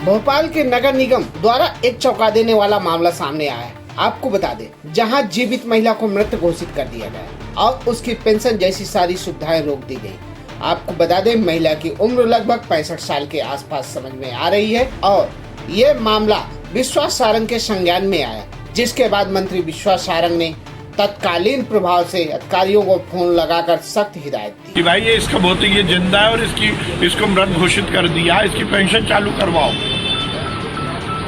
भोपाल के नगर निगम द्वारा एक चौंका देने वाला मामला सामने आया है। आपको बता दें, जहां जीवित महिला को मृत घोषित कर दिया गया और उसकी पेंशन जैसी सारी सुविधाएं रोक दी गई। आपको बता दें, महिला की उम्र लगभग 65 साल के आसपास समझ में आ रही है और ये मामला विश्वास सारंग के संज्ञान में आया, जिसके बाद मंत्री विश्वास सारंग ने तत्कालीन प्रभाव से अधिकारियों को फोन लगाकर सख्त हिदायत दी कि भाई ये इसका भौतिक ये जिंदा है और इसको मृत घोषित कर दिया, इसकी पेंशन चालू करवाओ।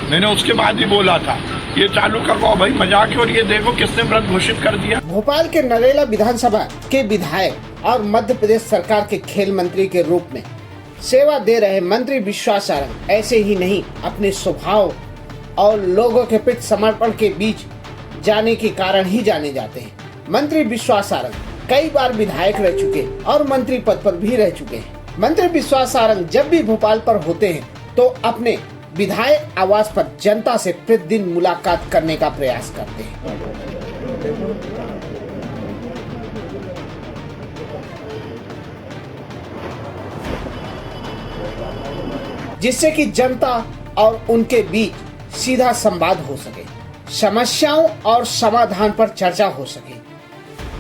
मैंने उसके बाद ही बोला था ये चालू करवाओ भाई, मजाक है। और ये देखो किसने मृत घोषित कर दिया। भोपाल के नरेला विधानसभा के विधायक और मध्य प्रदेश सरकार के खेल मंत्री के रूप में सेवा दे रहे मंत्री विश्वास सारंग ऐसे ही नहीं, अपने स्वभाव और लोगों के प्रति समर्पण के बीच जाने के कारण ही जाने जाते हैं। मंत्री विश्वास सारंग कई बार विधायक रह चुके और मंत्री पद पर भी रह चुके हैं। मंत्री विश्वास सारंग जब भी भोपाल पर होते हैं तो अपने विधायक आवास पर जनता से प्रतिदिन मुलाकात करने का प्रयास करते हैं, जिससे कि जनता और उनके बीच सीधा संवाद हो सके, समस्याओं और समाधान पर चर्चा हो सके।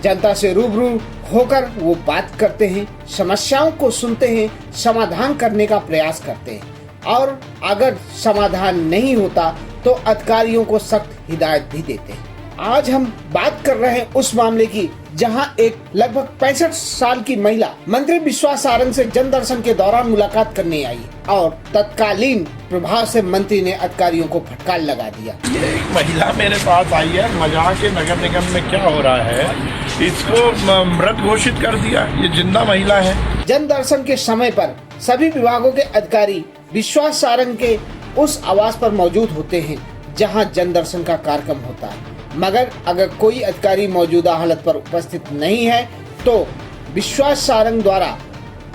जनता से रूबरू होकर वो बात करते हैं, समस्याओं को सुनते हैं, समाधान करने का प्रयास करते हैं और अगर समाधान नहीं होता तो अधिकारियों को सख्त हिदायत भी देते हैं। आज हम बात कर रहे हैं उस मामले की जहां एक लगभग 65 साल की महिला मंत्री विश्वास सारंग से जन दर्शन के दौरान मुलाकात करने आई और तत्कालीन प्रभाव से मंत्री ने अधिकारियों को फटकार लगा दिया। ये एक महिला मेरे पास आई है, मजाक के नगर निगम में क्या हो रहा है, इसको मृत घोषित कर दिया। ये जिंदा महिला है। जन दर्शन के समय पर सभी विभागों के अधिकारी विश्वास सारंग के उस आवास पर मौजूद होते हैं जहां जन दर्शन का कार्यक्रम होता है, मगर अगर कोई अधिकारी मौजूदा हालत पर उपस्थित नहीं है तो विश्वास सारंग द्वारा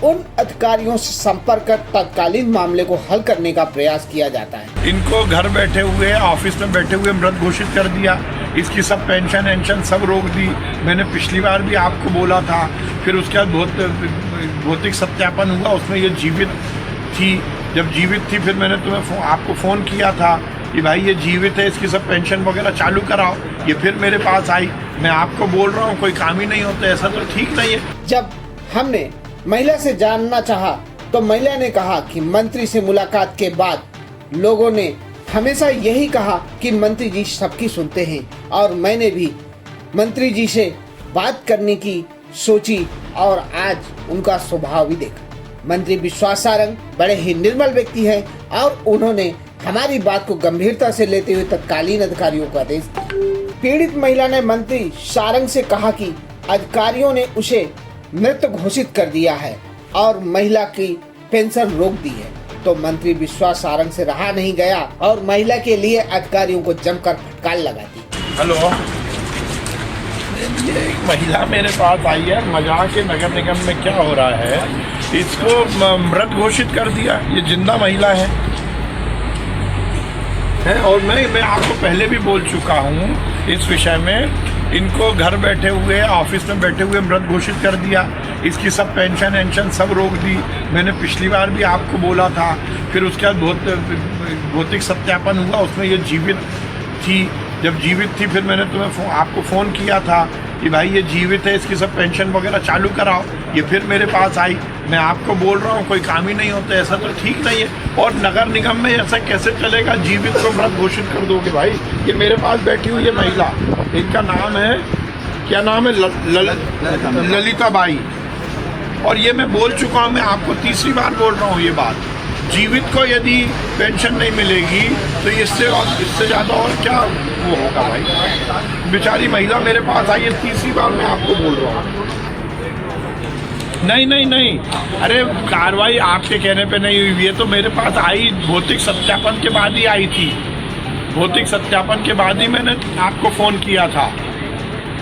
उन अधिकारियों से संपर्क कर तत्कालीन मामले को हल करने का प्रयास किया जाता है। इनको घर बैठे हुए ऑफिस में बैठे हुए मृत घोषित कर दिया, इसकी सब पेंशन वेंशन सब रोक दी। मैंने पिछली बार भी आपको बोला था, फिर उसके बाद भौतिक सत्यापन हुआ, उसमें ये जीवित थी। जब जीवित थी फिर मैंने तुम्हें आपको फ़ोन किया था कि भाई ये जीवित है, इसकी सब पेंशन वगैरह चालू कराओ। ये फिर मेरे पास आई, मैं आपको बोल रहा हूँ कोई काम ही नहीं होता, ऐसा तो ठीक नहीं है। जब हमने महिला से जानना चाहा तो महिला ने कहा कि मंत्री से मुलाकात के बाद लोगों ने हमेशा यही कहा कि मंत्री जी सबकी सुनते हैं और मैंने भी मंत्री जी से बात करने की सोची और आज उनका स्वभाव भी देखा। मंत्री विश्वास सारंग बड़े ही निर्मल व्यक्ति हैं और उन्होंने हमारी बात को गंभीरता से लेते हुए तत्कालीन अधिकारियों को आदेश दिया। पीड़ित महिला ने मंत्री सारंग से कहा कि अधिकारियों ने उसे मृत घोषित कर दिया है और महिला की पेंशन रोक दी है, तो मंत्री विश्वास सारंग से रहा नहीं गया और महिला के लिए अधिकारियों को जमकर फटकार लगा दी। हेलो, ये एक महिला मेरे पास आई है, मजाक के नगर निगम में क्या हो रहा है, इसको मृत घोषित कर दिया। ये जिंदा महिला है और मैं आपको पहले भी बोल चुका हूँ इस विषय में। इनको घर बैठे हुए ऑफिस में बैठे हुए मृत घोषित कर दिया, इसकी सब पेंशन वेंशन सब रोक दी। मैंने पिछली बार भी आपको बोला था, फिर उसके बाद भौतिक सत्यापन हुआ, उसमें ये जीवित थी। जब जीवित थी फिर मैंने तुम्हें आपको फ़ोन किया था कि भाई ये जीवित है, इसकी सब पेंशन वगैरह चालू कराओ। ये फिर मेरे पास आई, मैं आपको बोल रहा हूँ कोई काम ही नहीं होता, ऐसा तो ठीक नहीं है। और नगर निगम में ऐसा कैसे चलेगा, जीवित को मृत घोषित कर दोगे भाई। ये मेरे पास बैठी हुई है महिला, इनका नाम है, क्या नाम है, ललिता बाई। और ये मैं बोल चुका हूँ, मैं आपको तीसरी बार बोल रहा हूँ ये बात। जीवित को यदि पेंशन नहीं मिलेगी तो इससे ज़्यादा और क्या वो होगा भाई। बेचारी महिला मेरे पास आई है, तीसरी बार मैं आपको बोल रहा हूँ। नहीं, अरे कार्रवाई आपके कहने पे नहीं हुई, ये तो मेरे पास आई भौतिक सत्यापन के बाद ही आई थी। भौतिक सत्यापन के बाद ही मैंने आपको फ़ोन किया था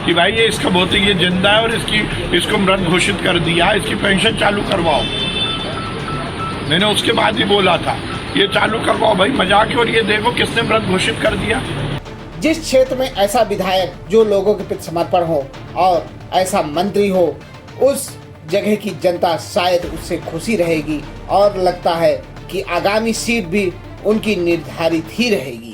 कि भाई ये इसका भौतिक ये जिंदा है और इसको मृत घोषित कर दिया, इसकी पेंशन चालू करवाओ। मैंने उसके बाद ही बोला था ये चालू करवाओ भाई, मजाक है। और ये देखो किसने मृत घोषित कर दिया। जिस क्षेत्र में ऐसा विधायक जो लोगों के प्रति समर्पण हो और ऐसा मंत्री हो, उस जगह की जनता शायद उससे खुशी रहेगी और लगता है कि आगामी सीट भी उनकी निर्धारित ही रहेगी।